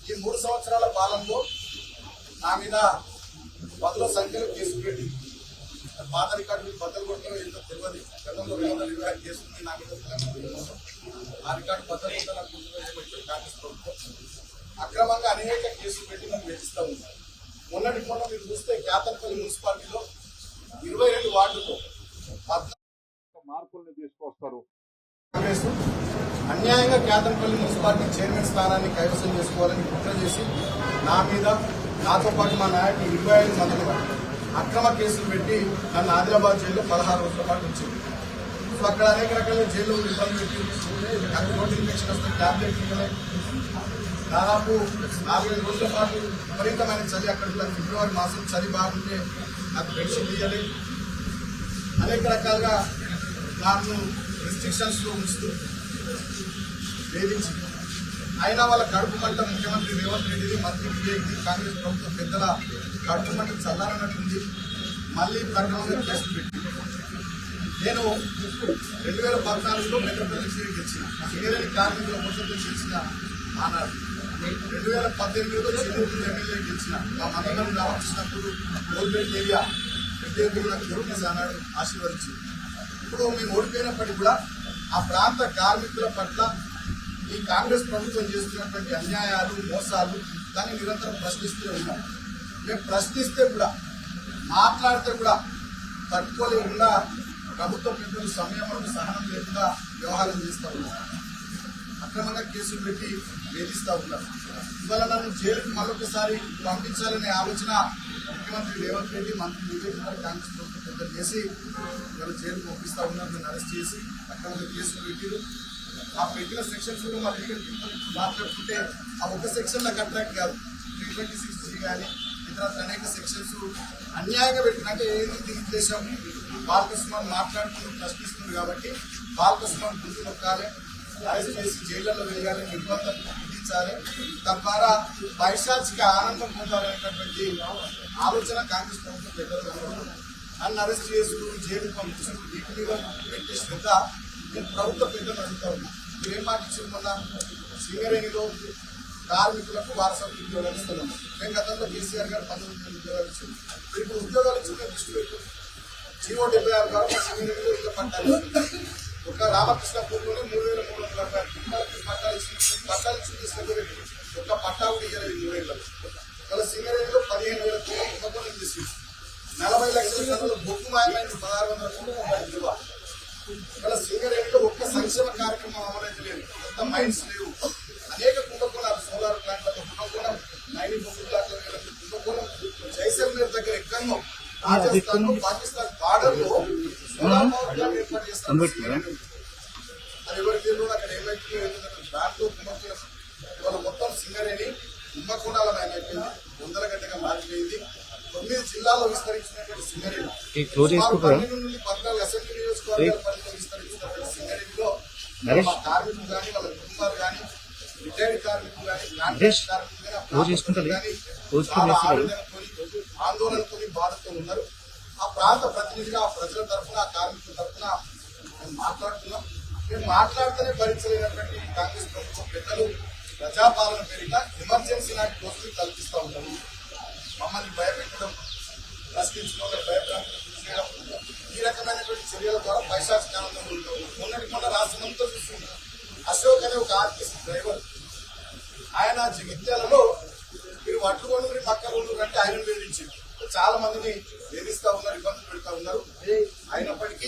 ఈ 3 సంవత్సరాల పాలనలో నా మీద పదుల సంఖ్యలో కేసులు పెట్టి పాత రికార్డులు బద్దలు కొట్టడం ఏంటో తెలియదు. గతంలో 220 కేసులు నా మీద ఆ రికార్డు బద్దలు కొట్టాలని కాంగ్రెస్ ప్రభుత్వం అక్రమంగా అనేక కేసులు పెట్టి నన్ను వేధిస్తూ ఉన్నారు. మొన్నటి మీరు చూస్తే కేతనపల్లి మున్సిపాలిటీలో 22 వార్డుల్లో మార్పుల్ని తీసుకొస్తారు. కాంగ్రెస్ అన్యాయంగా కేతనపల్లి మున్సిపాలిటీ చైర్మన్ స్థానాన్ని కైవసం చేసుకోవాలని కుట్ర చేసి నా మీద నాతో పాటు మా నాయకులు 25 మందిని అక్రమ కేసులు పెట్టి నన్ను ఆదిలాబాద్ జైల్లో 16 రోజుల పాటు ఉంచింది. సో అక్కడ అనేక రకాల జైల్లో ఇబ్బంది పెట్టి నాకు రోడ్డు ఇన్ఫెక్షన్ వస్తే ట్యాబ్లెట్ ఇవ్వలే. దాదాపు 4-5 రోజుల పాటు విపరీతమైన చలి, అక్కడ ఫిబ్రవరి మాసం చలి బాగుంటే నాకు పెన్షన్ ఇవ్వలేదు. అనేక రకాలుగా నాకు రెస్ట్రిక్షన్స్ లో ఉంచుతూ వేధించి అయినా వాళ్ళ కడుపు మంట ముఖ్యమంత్రి రేవంత్ రెడ్డిని, మంత్రి విజయ్కి, కాంగ్రెస్ ప్రభుత్వ పెద్దల కడుపు మంట చల్లారన్నట్టుంది. మళ్లీ ప్రకటనగా కేసులు పెట్టి నేను 2014లో మెట్రోపాలిటన్ గెలిచిన సింగరేణి కార్మికుల మోసంతో గెలిచిన ఆనాడు 2018లో చెన్నూరు ఎమ్మెల్యే గెలిచిన మా మందరం రామకృష్ణప్పుడు గోల్బెల్ట్ ఏరియా పెద్ద నాకు దొరికిన ఆనాడు ఆశీర్వదించి ఇప్పుడు మేము ఓడిపోయినప్పటికీ కూడా ఆ ప్రాంత కార్మికుల పట్ల ఈ కాంగ్రెస్ ప్రభుత్వం చేస్తున్నటువంటి అన్యాయాలు, మోసాలు దాన్ని నిరంతరం ప్రశ్నిస్తూనే ఉన్నాం. మేము ప్రశ్నిస్తే కూడా, మాట్లాడితే కూడా తట్టుకోలేకుండా ప్రభుత్వ పెద్దలు సంయమనం, సహనం లేకుండా వ్యవహారం చేస్తూ ఉన్నారు. అక్రమంగా కేసులు పెట్టి వేధిస్తూ ఉన్నారు. ఇవాళ నన్ను జైలుకు మరొకసారి పంపించాలనే ఆలోచన ముఖ్యమంత్రి రేవంత్ రెడ్డి, మంత్రి వివేక్ కాంగ్రెస్ ప్రభుత్వం పెద్దలు చేసి ఇవాళ జైలుకు పంపిస్తూ ఉన్నారు. నన్ను అరెస్ట్ చేసి అక్రమంగా కేసులు పెట్టారు. ఆ పెట్టిన సెక్షన్స్ కూడా మా లీగల్ మాట్లాడుతుంటే ఆ ఒక సెక్షన్ నాకు అట్రాక్ట్ కాదు. 326G కానీ ఇతర అనేక సెక్షన్స్ అన్యాయంగా పెట్టినాక ఏంటి ఉద్దేశం? బాలకృష్ణ మాట్లాడుతూ ప్రశ్నిస్తుంది కాబట్టి బాలకృష్ణ గుర్తు నొక్కాలి, అరెస్ట్ చేసి జైళ్లలో వేయాలి, నిర్బంధం విధించాలి, తద్వారా పైశాచిక ఆనందం పొందాలనేటటువంటి ఆలోచన కాంగ్రెస్ ప్రభుత్వం పెద్దలు. నన్ను అరెస్ట్ చేసుకుని జైలు పంపించడం వీటి మీద పెట్టే శ్రద్ధ నేను ప్రభుత్వ పెద్దలు అడుగుతా ఉన్నా. మీరేం మాటించారు? మొన్న సింగరేణిలో కార్మికులకు వారసత్వ ఉద్యోగాలు ఇస్తున్నాము. మేము గతంలో కేసీఆర్ గారు 19 ఉద్యోగాలు ఇచ్చారు. ఇప్పుడు ఉద్యోగాలు ఇచ్చిన దృష్టి పెట్టు జీవో 76 ద్వారా సింగరేణిలో ఇంకా పట్టాలి. ఒక రామకృష్ణపూర్లోనే 3,360 పట్టాలు ఇచ్చిన ఒక పట్టా కూడా ఇవ్వలేదు 3 ఏళ్ళలో. వాళ్ళ సింగరేణిలో 15,000 కోట్ల కుంభకోణం చేసి 40 లక్షల టన్నుల బొగ్గు మాయమైన 1600 కోట్ల విలువ. ఇక్కడ సింగరేణిలో ఒక్క సంక్షేమ కార్యక్రమం అమలైతే లేదు, కొత్త మైన్స్ లేవు, అనేక కుంభకోణాలు, సోలార్ ప్లాంట్లతో కుంభకోణం, మైనింగ్ బొగ్గు ప్లాంట్ల కుంభకోణం, జైసల్మేర్ దగ్గర ఎక్కడో రాజస్థాన్ పాకిస్తాన్ బార్డర్ లో సోలార్ పవర్ ప్లాంట్ ఏర్పాటు చేస్తారు. అది ఎవరికి తెలియదు. అక్కడ ఏమైతే దాంట్లో కుంభకోణం ఇవాళ మొత్తం సింగరేణి కుంభకోణాల అయిపోయింది, 100 గంటగా మారిపోయింది. 9 జిల్లాల్లో విస్తరించినటువంటి సింగరేణి 12 నుండి 14 అసెంబ్లీ నియోజకవర్గాల పరిధిలో విస్తరించినటువంటి సింగరేణిలో మా కార్మికులు కానీ, వాళ్ళ కుటుంబాలు కానీ, రిటైర్డ్ కార్మికులు కానీ, కార్మికులు కానీ ఆందోళనతో బాధతో ఉన్నారు. ఆ ప్రాంత ప్రతినిధిగా ఆ ప్రజల తరఫున, ఆ కార్మికుల తరఫున మేము మాట్లాడుతున్నాం. మేము మాట్లాడితేనే భరించలేనటువంటి కాంగ్రెస్ ప్రభుత్వం పెద్దలు ప్రజాపాలన పేరిట ఎమర్జెన్సీ నాటి పోస్టులు కల్పిస్తూ ఉంటారు. మమ్మల్ని భయపెట్టడం, ప్రశ్నించడం, భయప్రాంతం చేయడం, ఈ రకమైనటువంటి చర్యల ద్వారా పైశాచిక ఆనందం ఉంటాం. మొన్న రాష్ట్రమంతా చూస్తుంది. అశోక్ అనే ఒక ఆర్టీసీ డ్రైవర్, ఆయన జగిత్యాలలో మీరు వడ్లుగొండూరి పక్కగొండూరు అంటే ఆయన వేధించారు. చాలా మందిని వేధిస్తూ ఉన్నారు, ఇబ్బందులు పెడతా ఉన్నారు. అయినప్పటికీ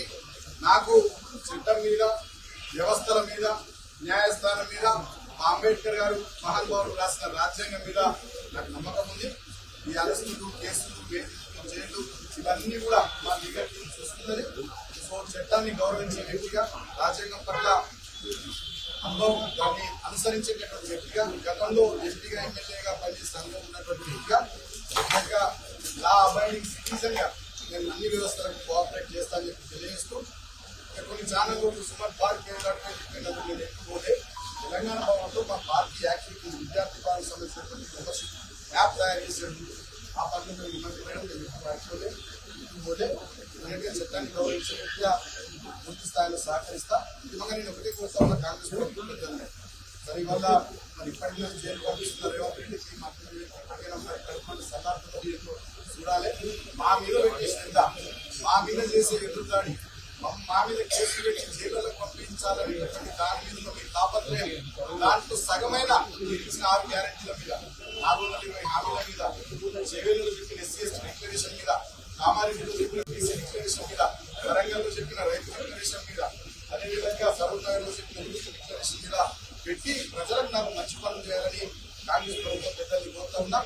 నాకు చట్టం మీద, వ్యవస్థల మీద, న్యాయస్థానం మీద, అంబేద్కర్ గారు మహానుభావులు రాసిన రాజ్యాంగం మీద నాకు నమ్మకం ఉంది. ఈ అరెస్టులు, కేసులు, వేధింపులు, జైళ్లు ఇవన్నీ కూడా మా లీగల్ టీం చూస్తున్నది. సో చట్టాన్ని గౌరవించే వ్యక్తిగా, రాజ్యాంగం పట్ల అనుభవం, దాన్ని అనుసరించేటటువంటి వ్యక్తిగా, గతంలో ఎంపీగా, ఎమ్మెల్యేగా పనిచేసే అనుభవం ఉన్నటువంటి వ్యక్తిగా, లా అబైడింగ్ సిటిజన్ గా నేను అన్ని వ్యవస్థలకు కోఆపరేట్ చేస్తానని చెప్పి తెలియజేస్తూ, కొన్ని ఛానల్ సుమారు పార్క్ నేను ఎక్కువపోతే తెలంగాణ భవన్లో మా పార్టీ యాక్టివిటీ విద్యార్థి పార్టీ సంబంధించినటువంటి మెంబర్షిప్ యాప్ తయారు చేసేటువంటి ఆ పద్ధతిలో ఇబ్బంది మేడం పోతే చట్టాన్ని గౌరవించే వ్యక్తిగా పూర్తి స్థాయిలో సహకరిస్తా. నిజంగా నేను ఒకటే కోరుతా ఉన్న కాంగ్రెస్ ప్రభుత్వం సరే ఇవాళ మరి ఇప్పటికీ జైలు పంపిస్తున్న రేవంత్ రెడ్డి మా మీద చేసే ఎదురుదాడి మా మీద కేసులు పెట్టి జైళ్ళకు పంపించాలనేటువంటి దాని మీద మీ తాపత్రయం, దాంట్లో సగమైన ఇచ్చిన 6 గ్యారెంటీల మీద, 420 హామీల మీద, జైలులో చెప్పిన ఎస్సీ ఎస్టీ డిక్లరేషన్ మీద, కామారెడ్డిలో చెప్పిన బీసీ డిక్లరేషన్ మీద, వరంగల్లో చెప్పిన రైతు డిక్లరేషన్ మీద, అదేవిధంగా సరూర్నగర్లో చెప్పిన బీసీ డిక్లరేషన్ మీద పెట్టి ప్రజలకు నాకు మంచి పనులు చేయాలని కాంగ్రెస్ ప్రభుత్వం పెద్దలు కోరుతా ఉన్నా.